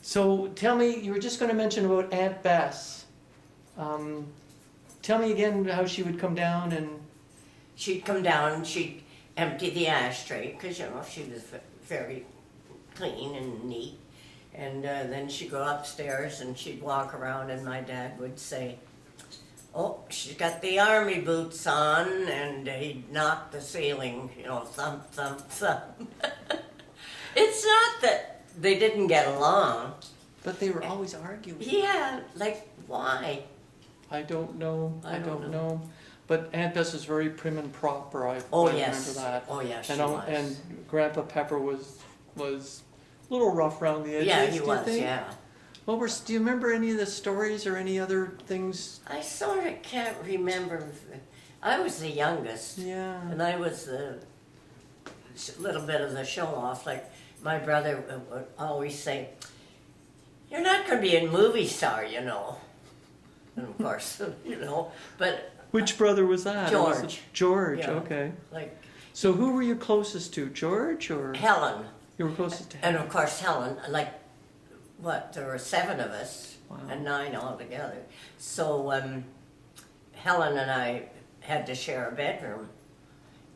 So tell me, you were just going to mention about Aunt Bess. Tell me again how she would come down and... She'd come down, she'd empty the ashtray, because, she was very clean and neat. And then she'd go upstairs and she'd walk around, and my dad would say, "Oh, she's got the army boots on," and he'd knock the ceiling, thump, thump, thump. It's not that they didn't get along. But they were always arguing. Yeah, like, why? I don't know. I don't know. But Aunt Bess was very prim and proper. I Yes. remember that. Oh, yes, she And, was. and Grandpa Pepper was a little rough around the edges. Yeah, do he you was, think? yeah. Do you remember any of the stories or any other things? I sort of can't remember. I was the youngest. Yeah. And I was the little bit of the show-off. Like, my brother would always say, "You're not going to be a movie star, And of course, but... Which brother was that? George. Was it George, Yeah. okay. Like, So who were you closest to, George or? Helen. You were closest to And Helen. of course, Helen, there were 7 of us, Wow. and 9 altogether. So Helen and I had to share a bedroom.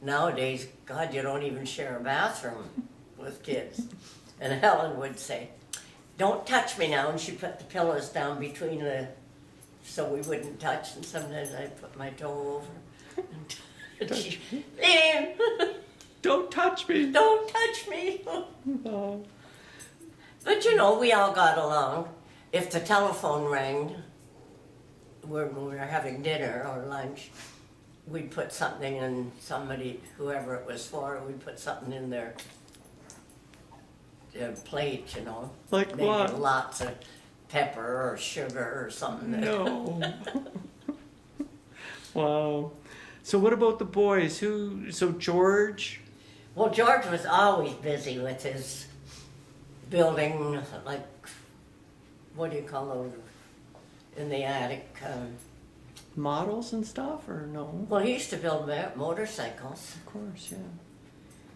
Nowadays, God, you don't even share a bathroom with kids. And Helen would say, "Don't touch me now," and she put the pillows down between so we wouldn't touch, and sometimes I'd put my toe over. And she, "Liam, Don't touch me. don't touch me." Oh. But we all got along. If the telephone rang when we were having dinner or lunch, we'd put something in whoever it was for, we'd put something in their plate, Like maybe what? lots of pepper or sugar or something. No. Wow. So what about the boys? So George? Well, George was always busy with his building, what do you call those, in the attic? Models and stuff, or no? Well, he used to build motorcycles. Of course, yeah.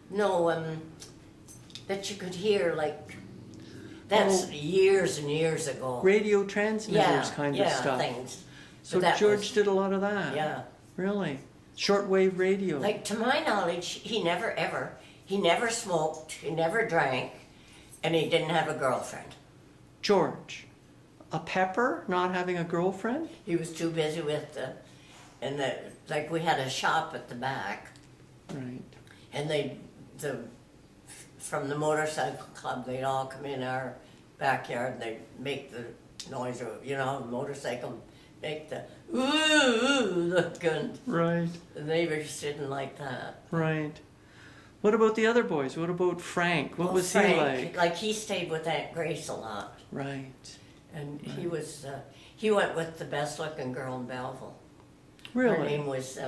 No, that you could hear, that's years and years ago. Radio transmitters kind of stuff. Things. So But that George was- did a lot of that? Yeah. Really? Shortwave radio? To my knowledge, he never smoked, he never drank, and he didn't have a girlfriend. George? A Pepper not having a girlfriend? He was too busy with we had a shop at the back, Right. and from the motorcycle club, they'd all come in our backyard, and they'd make the noise, how a motorcycle make the ooh look good. Right. The neighbors didn't like that. Right. What about the other boys? What about Frank? What was Frank, he like? he stayed with Aunt Grace a lot. Right. And he went with the best looking girl in Belleville. Really? Her name was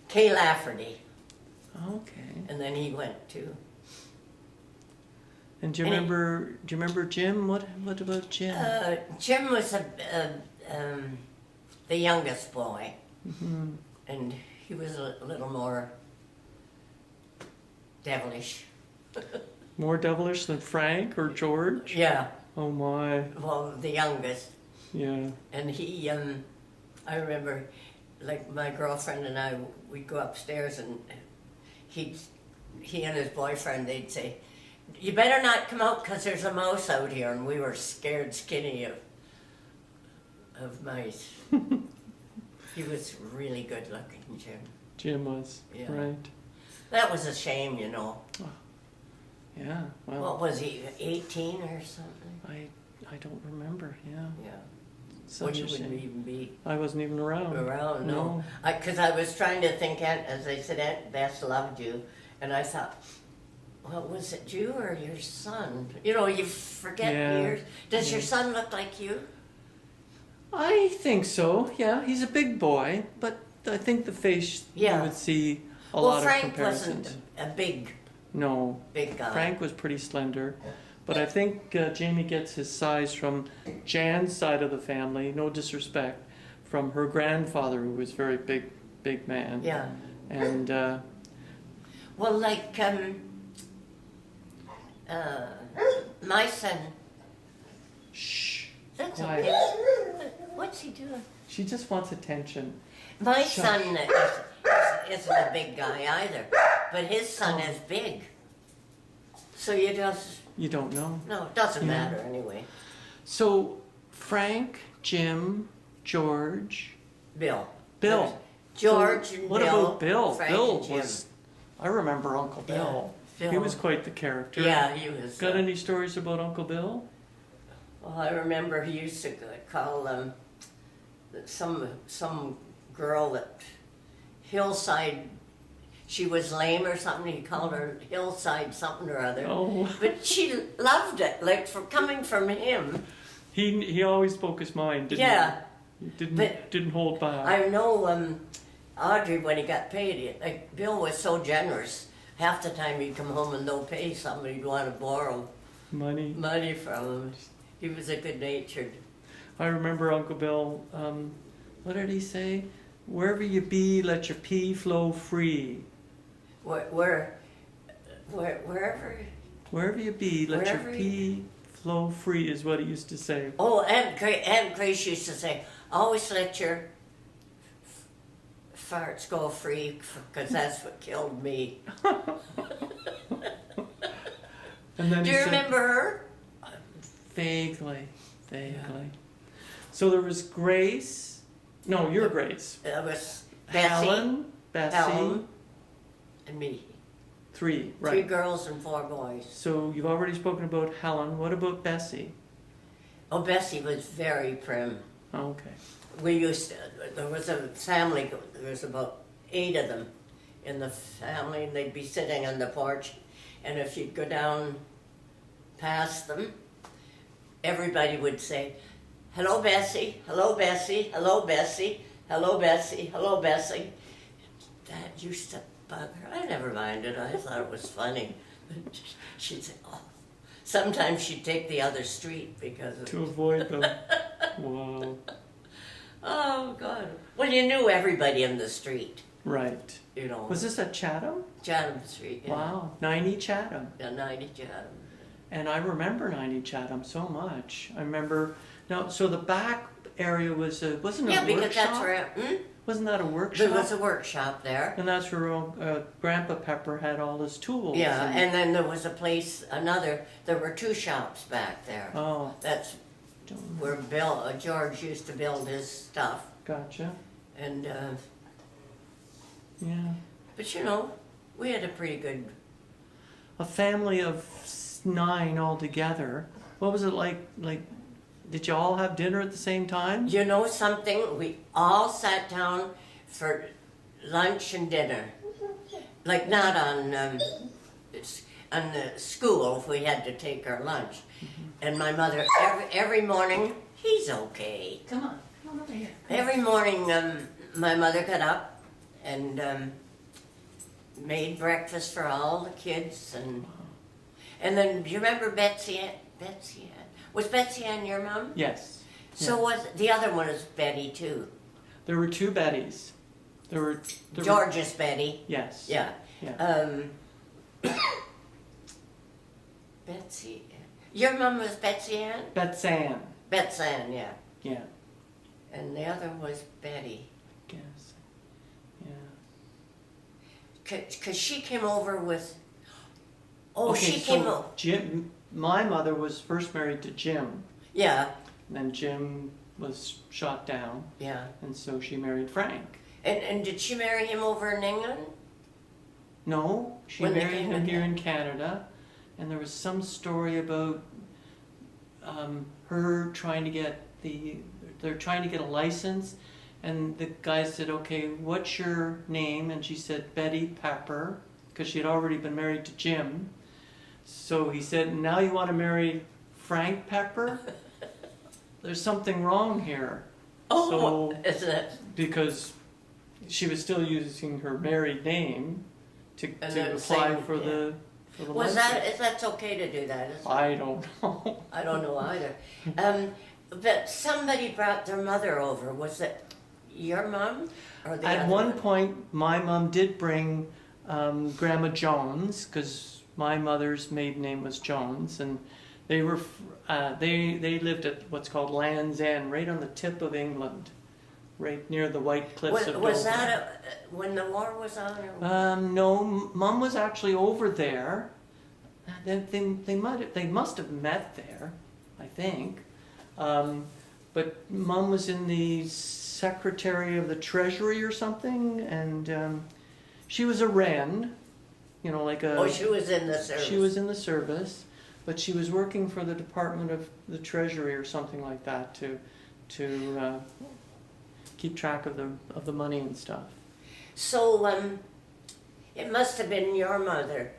Kay Lafferty. Okay. And then he went to... And do you remember Jim? What about Jim? Jim was the youngest boy. Mm-hmm. And he was a little more devilish. More devilish than Frank or George? Yeah. Oh my. Well, the youngest. Yeah. And he, I remember, my girlfriend and I, we'd go upstairs, and he and his boyfriend, they'd say, "You better not come out because there's a mouse out here," and we were scared skinny of mice. He was really good looking, Jim. Jim was. Yeah. Right. That was a shame, Yeah. Well, What was he, 18 or something? I don't remember. Yeah. Yeah. Such Well, you a wouldn't shame. even be I wasn't even around. no. Because I was trying to think, as I said, Aunt Bess loved you, and I thought, well, was it you or your son? You forget Yeah. years. Does your son look like you? I think so. Yeah, he's a big boy, but I think the face Yeah. you would see a Well, lot Frank of comparisons. wasn't a big guy. Frank was pretty slender, but I think Jamie gets his size from Jan's side of the family. No disrespect, from her grandfather, who was a very big man. Yeah. And Well, my son Shh. That's Quiet. okay. What's he doing? She just wants attention. My Shush. son isn't a big guy either, but his son is big. So you just, You don't know. no, it doesn't Yeah. matter anyway. So Frank, Jim, George, Bill. Bill. George So and what Bill. about Bill? Frank Bill and Jim. was. I remember Uncle Bill. Yeah, He Bill. was quite the character. Yeah, he was. Got any stories about Uncle Bill? Well, I remember he used to call some girl at Hillside. She was lame or something. He called her Hillside something or other. Oh, But she loved it, like for coming from him. he always spoke his mind, didn't Yeah, he? He But didn't hold back. I know Audrey when he got paid. Like Bill was so generous. Half the time he'd come home and no pay. Somebody'd want to borrow Money. money from him. He was a good-natured. I remember Uncle Bill. What did he say? Wherever you be, let your pee flow free. Wherever. Wherever you be, let Wherever your you- pee flow free is what he used to say. Oh, Aunt Grace used to say, always let your farts go free, because that's what killed me. And then Do he you said, remember her? Vaguely. So there was Grace. No, you're Grace. It was Bessie, Helen, Bessie, Helen, and me. three, right. 3 girls and 4 boys. So you've already spoken about Helen. What about Bessie? Oh, Bessie was very prim. Oh, okay. We used to, there was a family, there was about 8 of them in the family, and they'd be sitting on the porch, and if you'd go down past them, everybody would say, hello Bessie, hello Bessie, hello Bessie, hello Bessie, hello Bessie. That used to bug her. I never minded, I thought it was funny. She'd say, oh. Sometimes she'd take the other street because of To avoid them. Wow. Oh, God. Well, you knew everybody in the street, Right. you know. Was this at Chatham? Chatham Street, yeah. Wow. 90 Chatham. Yeah, 90 Chatham. And I remember 90 Chatham so much. I remember. Now, so the back area was wasn't Yeah, a because workshop? that's where, Wasn't that a workshop? there was a workshop there. And that's where Grandpa Pepper had all his tools. Yeah, and then there was a place, there were 2 shops back there. Oh, That's where George used to build his stuff. gotcha. And, Yeah. but you know, we had a pretty good, A family of 9 altogether. What was it like? Like, did you all have dinner at the same time? you know something? We all sat down for lunch and dinner. Like not on the school if we had to take our lunch. And my mother, every morning, he's okay. Come on over here. Every morning, my mother got up and made breakfast for all the kids, and then do you remember Betsy Ann? Was Betsy Ann your mom? Yes. So was the other one is Betty too. There were 2 Bettys. There were George's Betty. Yes. Yeah. Yeah. Betsy. Your mom was Betsy Ann? Betsann. Betsy Ann, yeah. Yeah. And the other was Betty. I guess. Yeah. Because she came over with. Oh, Okay, she so came over. Jim. My mother was first married to Jim, Yeah, and then Jim was shot down, yeah. and so she married Frank. And did she marry him over in England? No, she When they married came him in here there. in Canada, and there was some story about her trying to get they're trying to get a license, and the guy said, okay, what's your name? And she said, Betty Pepper, because she had already been married to Jim. So he said, now you want to marry Frank Pepper? There's something wrong here. Oh, So, is it? because she was still using her married name to then apply same, for yeah. the Was license. that's okay to do that? Is it? I don't know. I don't know either. But somebody brought their mother over. Was it your mom or the At other one point, my mom did bring Grandma Jones, because my mother's maiden name was Jones, and They were they lived at what's called Land's End, right on the tip of England, right near the White Cliffs of Dover. Was that when the war was on? Or? No, Mum was actually over there. They must have met there, I think. But Mum was in the Secretary of the Treasury or something, and she was a Wren, you know, like a... Oh, she was in the service. She was in the service, but she was working for the Department of the Treasury or something like that to keep track of the money and stuff. So, it must have been your mother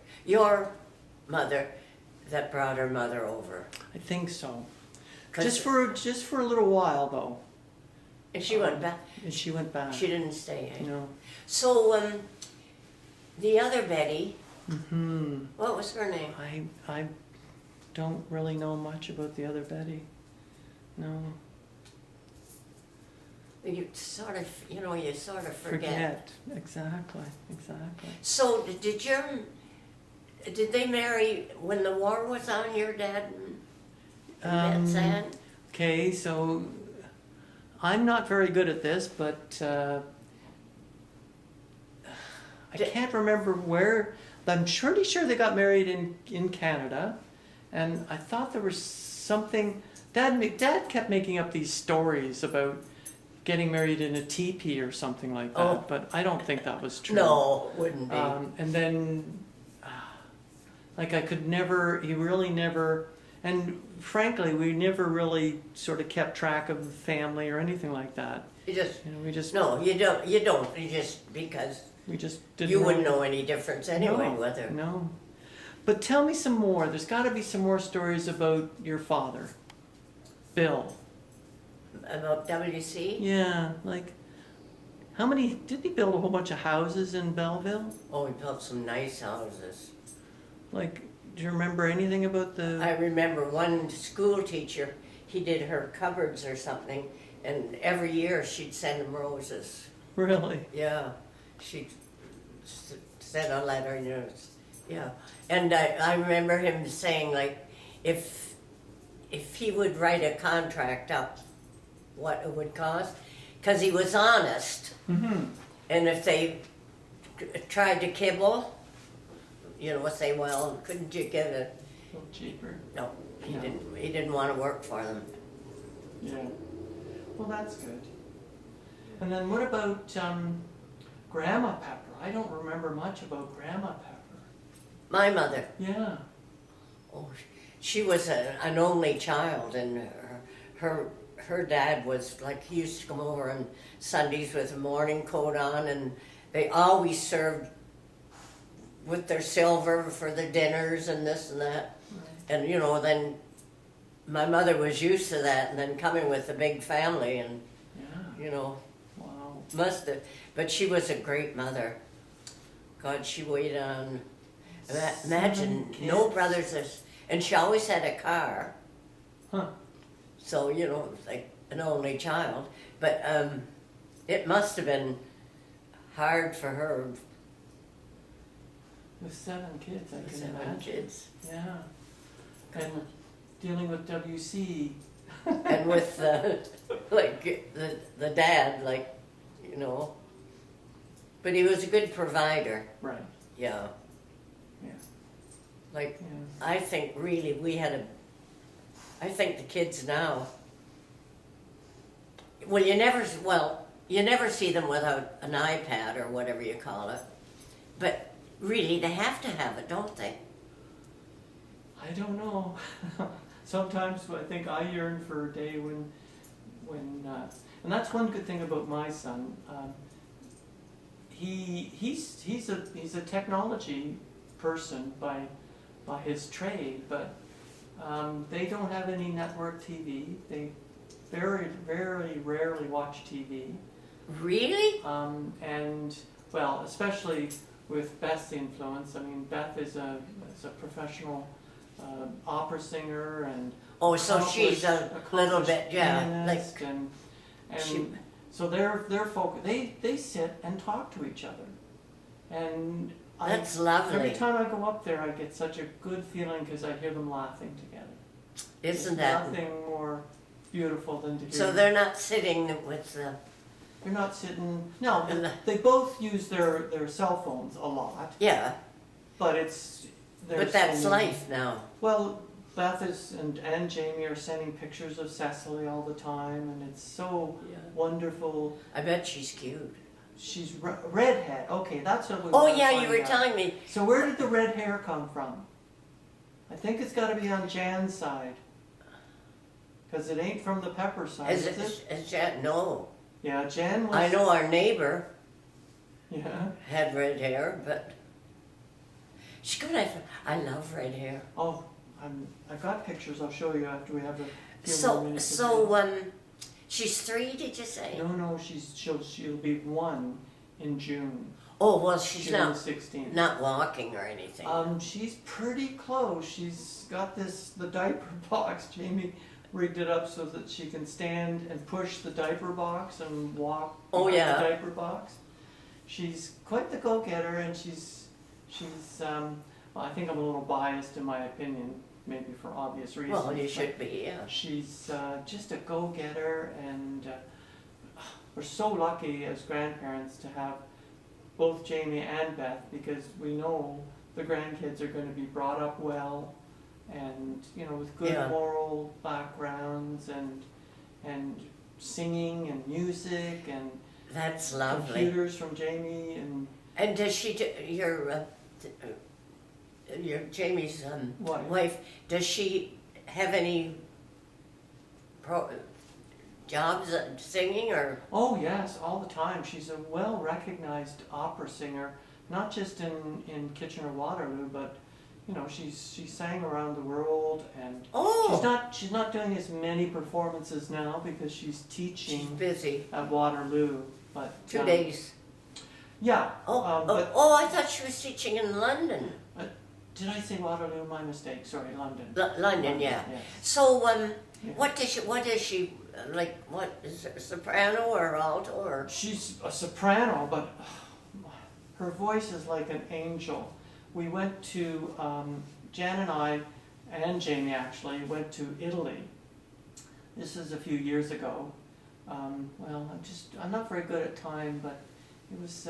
that brought her mother over. I think so. Just for a little while though. And she went back. And she went back. She didn't stay. Eh? No. So, the other Betty. Mm-hmm. What was her name? I don't really know much about the other Betty. No. You sort of forget. Exactly. So, did they marry when the war was on, your dad and Bet's aunt? Okay, so I'm not very good at this, but I can't remember where. I'm pretty sure they got married in Canada, and I thought there was something. Dad kept making up these stories about getting married in a teepee or something like that, but I don't think that was true. No, it wouldn't be. And then, like he really never, and frankly, we never really sort of kept track of the family or anything like that. We just No, you don't. You just because we just didn't. You wouldn't know any difference anyway, whether. No. But tell me some more. There's got to be some more stories about your father, Bill. About WC? Yeah, like, did he build a whole bunch of houses in Belleville? Oh, he built some nice houses. Like, do you remember anything about I remember one school teacher, he did her cupboards or something, and every year she'd send him roses. Really? Yeah, she'd send a letter, yeah. And I remember him saying, like, if he would write a contract up, what it would cost, because he was honest. Mm-hmm. And if they tried to kibble, say, well, couldn't you get a little cheaper? No, he didn't. He didn't want to work for them. Yeah. Well, that's good. And then what about Grandma Pepper? I don't remember much about Grandma Pepper. My mother. Yeah. Oh, she was an only child, and her dad was like, he used to come over on Sundays with a morning coat on, and they always served with their silver for the dinners and this and that. Right. And then my mother was used to that, and then coming with a big family, and wow, must have. But she was a great mother. God, she weighed on. Imagine no brothers, and she always had a car. Huh. So, like an only child. But it must have been hard for her. With 7 kids, I can imagine. 7 kids. Yeah. And dealing with WC. And with the dad, But he was a good provider. Right. Yeah. Yeah. Like, I think really I think the kids now, you never see them without an iPad or whatever you call it, but really they have to have it, don't they? I don't know. Sometimes I think I yearn for a day when and that's one good thing about my son. He's a technology person by his trade, but they don't have any network TV. They very, very rarely watch TV. Really? And well, especially with Beth's influence. I mean, Beth is a professional opera singer and so she's a little bit, pianist, and so they're focused. They sit and talk to each other, and that's lovely. Every time I go up there, I get such a good feeling because I hear them laughing together. Isn't There's that? nothing more beautiful than to hear. So they're not sitting with the. They're not sitting. No, And they both use their cell phones a lot, Yeah, but it's. but that's life now. Well, Beth is and Jamie are sending pictures of Cecily all the time, and it's so Yeah. wonderful. I bet she's cute. She's redhead. Okay, that's what we. Oh want to yeah, you find were out. telling me. So where did the red hair come from? I think it's got to be on Jan's side, because it ain't from the Pepper side, is it? Is Jan? No. Yeah, Jan was. I know our neighbor Yeah. had red hair, but she's good. I love red hair. Oh, I've got pictures. I'll show you after we have the. few more So minutes of so she's 3. Did you say? No, she'll be 1 in June. Oh well, she's June not 16th. not walking or anything. She's pretty close. She's got the diaper box. Jamie rigged it up so that she can stand and push the diaper box and walk Oh, behind yeah. the diaper box. She's quite the go-getter, and she's well, I think I'm a little biased in my opinion, maybe for obvious reasons. Well, you but should be, yeah. She's just a go-getter, and we're so lucky as grandparents to have both Jamie and Beth, because we know the grandkids are going to be brought up well, and with good Yeah. moral backgrounds, and singing and music and That's lovely. computers from Jamie and And does she do, your Jamie's wife? Does she have any jobs singing or? oh yes, all the time. She's a well-recognized opera singer, not just in Kitchener-Waterloo, but she sang around the world, and Oh, she's not doing as many performances now because she's teaching she's busy. at Waterloo. But 2 days. Yeah. But I thought she was teaching in London. did I say Waterloo? My mistake. Sorry, London. London, yeah. Yes. So, Yeah. what is she like? What is it, soprano or alto or? She's a soprano, but her voice is like an angel. We went to Jan and I, and Jamie actually went to Italy. This is a few years ago. Well, I'm not very good at time, but it was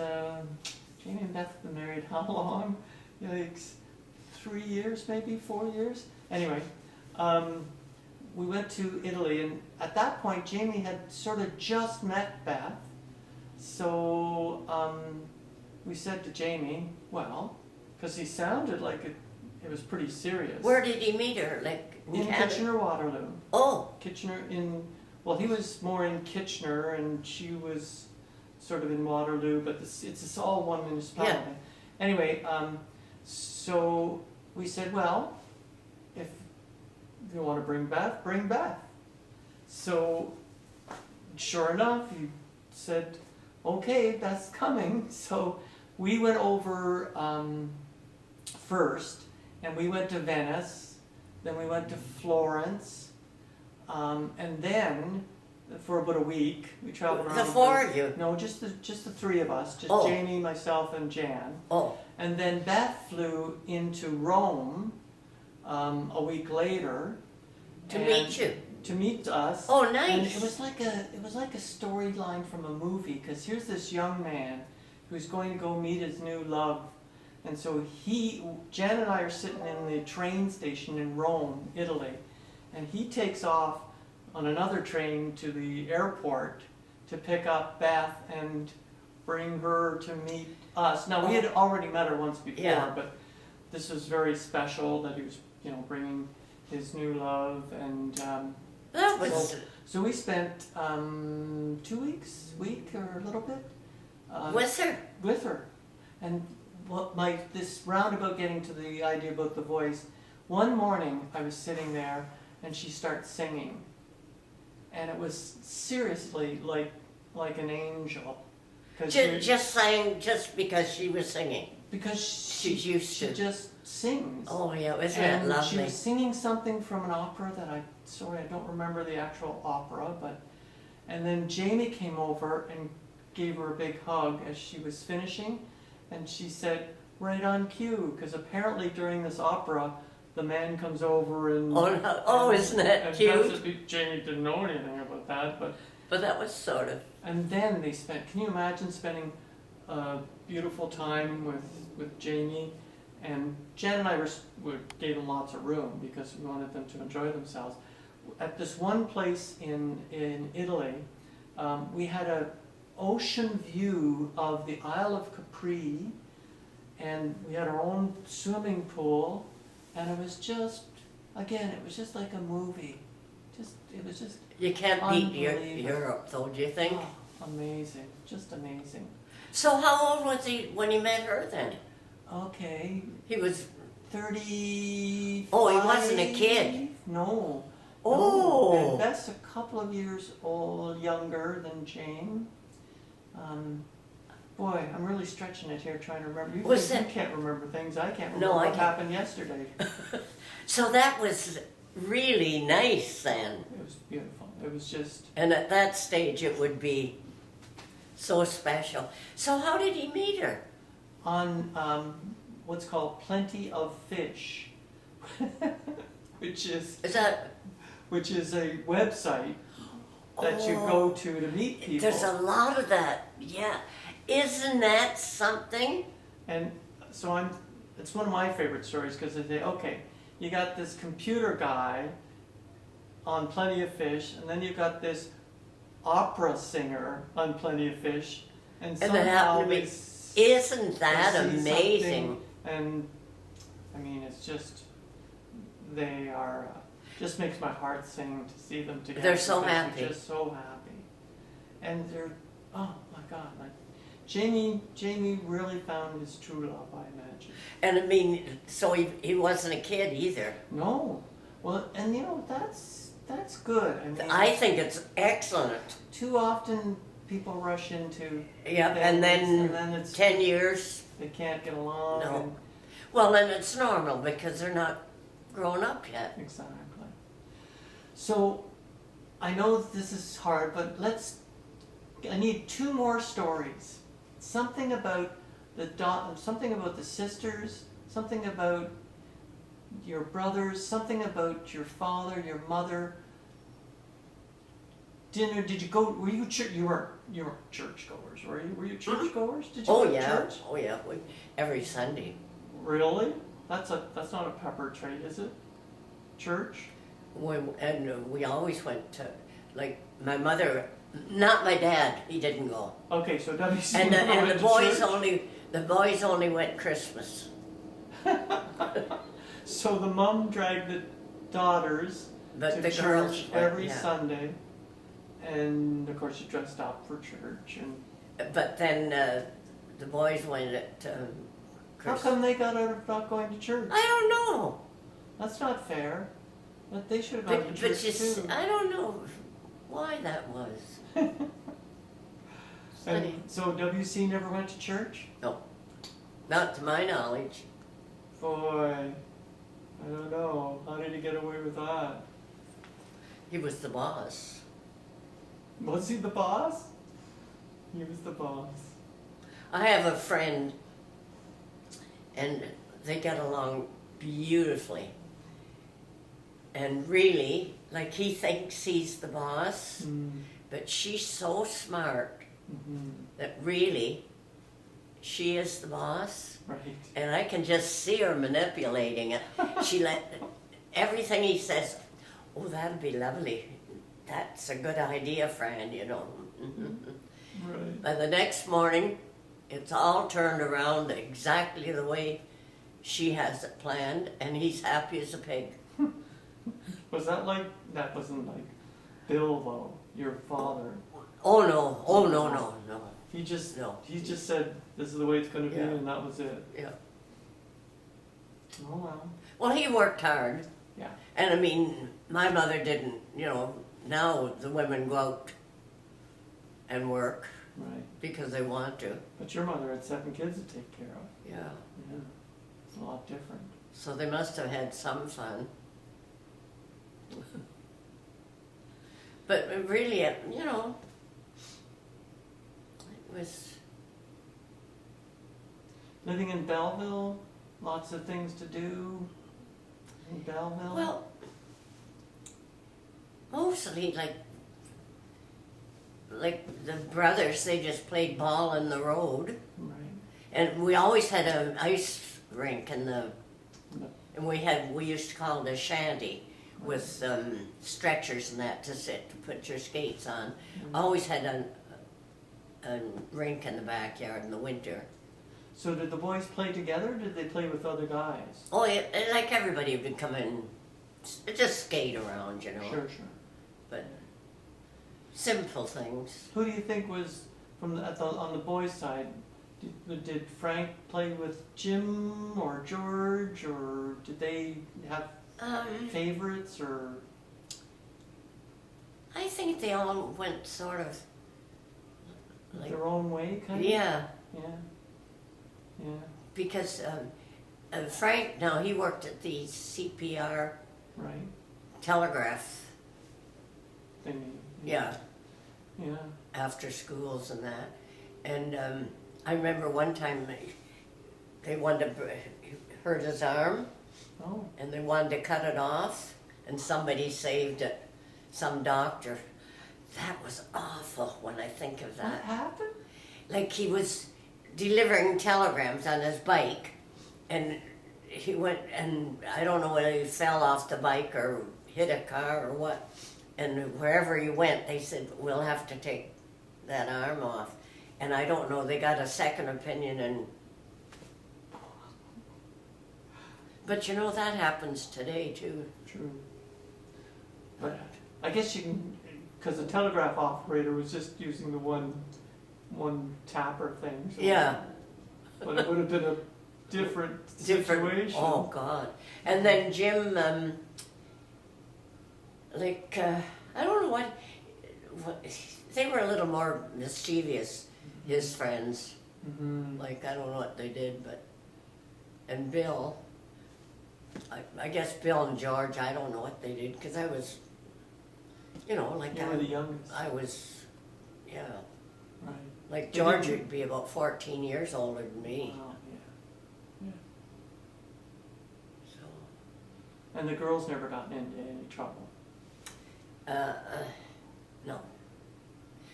Jamie and Beth have been married how long? Like 3 years, maybe 4 years. Anyway, we went to Italy, and at that point, Jamie had sort of just met Beth. So we said to Jamie, well, because he sounded like it was pretty serious. Where did he meet her? Like In Canada? Kitchener-Waterloo. Oh, Kitchener well, he was more in Kitchener, and she was sort of in Waterloo, but it's all one municipality. Yeah. Anyway, so we said, well, if you want to bring Beth, bring Beth. So, sure enough, he said, okay, Beth's coming. So we went over first, and we went to Venice, then we went to Florence, and then for about a week we traveled around. the 4 of you. No, just the 3 of us, just Oh. Jamie, myself, and Jan. Oh, And then Beth flew into Rome a week later to and- meet you. to meet us. Oh, And nice. it was like a storyline from a movie, because here's this young man who's going to go meet his new love, and so Jan and I are sitting in the train station in Rome, Italy, and he takes off on another train to the airport to pick up Beth and bring her to meet us. Now we had already met her once before, Yeah. but this was very special that he was, bringing his new love, and That was so we spent 2 weeks, or a little bit, with her. with her. And this roundabout getting to the idea about the voice, one morning I was sitting there and she starts singing, and it was seriously like an angel. Just sang just because she was singing. Because She's used she to. just sings. Oh yeah, isn't And that she lovely? was singing something from an opera that I don't remember the actual opera, and then Jamie came over and gave her a big hug as she was finishing, and she said, right on cue, because apparently during this opera, the man comes over and Oh, no. Oh, isn't that and cute? Jamie didn't know anything about that, But that was sort of. and then they spent. Can you imagine spending a beautiful time with Jamie? And Jen and I gave them lots of room because we wanted them to enjoy themselves. At this one place in Italy, we had a ocean view of the Isle of Capri, and we had our own swimming pool, and it was just, again, it was just like a movie. It was just You can't beat unbelievable. Europe, though, do you think? Oh, amazing, just amazing. So how old was he when he met her then? Okay, He was. 35. Oh, he wasn't a kid. No. Oh. No. And Beth's a couple of years younger than Jane. Boy, I'm really stretching it here trying to remember. You can't remember things. I can't remember what happened yesterday. So that was really nice then. It was beautiful. It was just... And at that stage it would be so special. So how did he meet her? On what's called Plenty of Fish, which is that... which is a website that you go to meet people. There's a lot of that, yeah. Isn't that something? And so it's one of my favorite stories because they say, okay, you got this computer guy on Plenty of Fish, and then you got this opera singer on Plenty of Fish, and somehow isn't that amazing? And I mean, it's just, they are, just makes my heart sing to see them together. They're so happy. They're just so happy. And they're, oh my God, like, Jamie really found his true love, I imagine. And I mean, so he wasn't a kid either. No. Well, and you know, that's good. I mean, I think it's excellent. Too often people rush into Yeah, and then it's 10 years. They can't get along. No. Well, and it's normal because they're not grown up yet. Exactly. So, I know this is hard, but I need 2 more stories. Something about something about the sisters, something about your brothers, something about your father, your mother. Dinner? Did you go? Were you you were churchgoers? Were you? Were you churchgoers? Did you go to church? Oh yeah, every Sunday. Really? That's not a pepper trait, is it? Church? We always went to, like, my mother, not my dad. He didn't go. Okay, so WC and the boys only went Christmas. So the mom dragged the daughters to the church girls every Sunday, and of course you dressed up for church. And but then the boys went at how Christmas. come they got out of not going to church? I don't know. That's not fair. But they should have gone to church too. I don't know why that was. And so WC never went to church? No, not to my knowledge. Boy, I don't know. How did he get away with that? He was the boss. Was he the boss? He was the boss. I have a friend, and they get along beautifully. And really, like, he thinks he's the boss, but she's so smart that really, she is the boss. Right. And I can just see her manipulating it. She everything he says, oh, that'd be lovely. That's a good idea, Fran, you know. Right. And the next morning, it's all turned around exactly the way she has it planned, and he's happy as a pig. Was that wasn't like Bill though, your father? Oh no. He just said this is the way it's going to be, and that was it. Yeah. Oh well. Well, he worked hard. Yeah. And I mean, my mother didn't, you know, now the women go out and work. Right. Because they want to. But your mother had 7 kids to take care of. Yeah. Yeah. It's a lot different. So they must have had some fun. But really, you know, it was... Living in Belleville, lots of things to do. in Belleville? Well, mostly like the brothers, they just played ball in the road. Right. And we always had an ice rink in the, No. and we used to call it a shanty with stretchers and that to sit, to put your skates on. Always had a rink in the backyard in the winter. So did the boys play together, or did they play with other guys? Oh, yeah, and like everybody would come in, just skate around, you know. Sure, sure. But simple things. Who do you think was, on the boys' side, did Frank play with Jim or George, or did they have favorites, or? I think they all went sort of like, Their own way, kind of? yeah, Yeah. Yeah. because Frank, now he worked at the CPR Right. telegraph, Thing. yeah, Yeah. after schools and that. And I remember one time they wanted to hurt his arm, Oh. and they wanted to cut it off, and somebody saved it, some doctor. That was awful when I think of What that. happened? Like he was delivering telegrams on his bike, and he went, and I don't know whether he fell off the bike or hit a car or what, and wherever he went, they said, we'll have to take that arm off. And I don't know, they got a second opinion, and but you know, that happens today too. True. But I guess you can, because the telegraph operator was just using the one tapper thing. So, Yeah. But it would have been a different situation. Oh God! And then Jim, I don't know what they were a little more mischievous. His friends, Mm-hmm. like I don't know what they did, but and Bill, I guess Bill and George, I don't know what they did because I was, you know, like You were the youngest. I was, yeah, Right. like They George didn't- would be about 14 years older than me. Wow, yeah. So. And the girls never gotten into any trouble. No.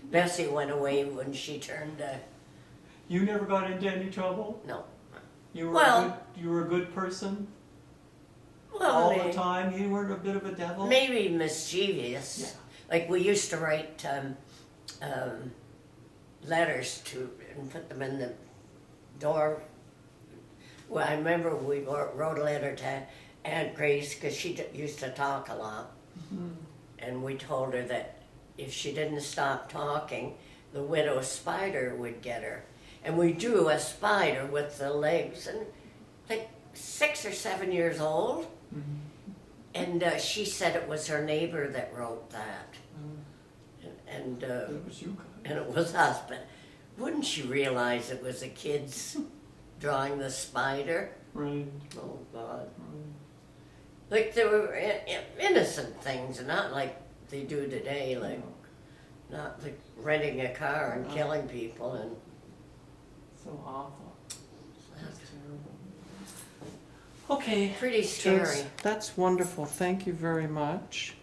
Bessie went away when she turned, You never got into any trouble? no. You were Well- you were a good person Well, all the time? You weren't a bit of a devil? maybe mischievous. Yeah. Like we used to write letters to and put them in the door. Well, I remember we wrote a letter to Aunt Grace because she used to talk a lot. Mm-hmm. And we told her that if she didn't stop talking, the widow spider would get her. And we drew a spider with the legs, and like 6 or 7 years old. Mm-hmm. And she said it was her neighbor that wrote that. And It was you guys. and it was us, but wouldn't you realize it was the kids drawing the spider? Right. Oh God. Right. Like they were innocent things, not like they do today, like not like renting a car and killing people and So awful. That's terrible. Okay. pretty scary. That's wonderful. Thank you very much.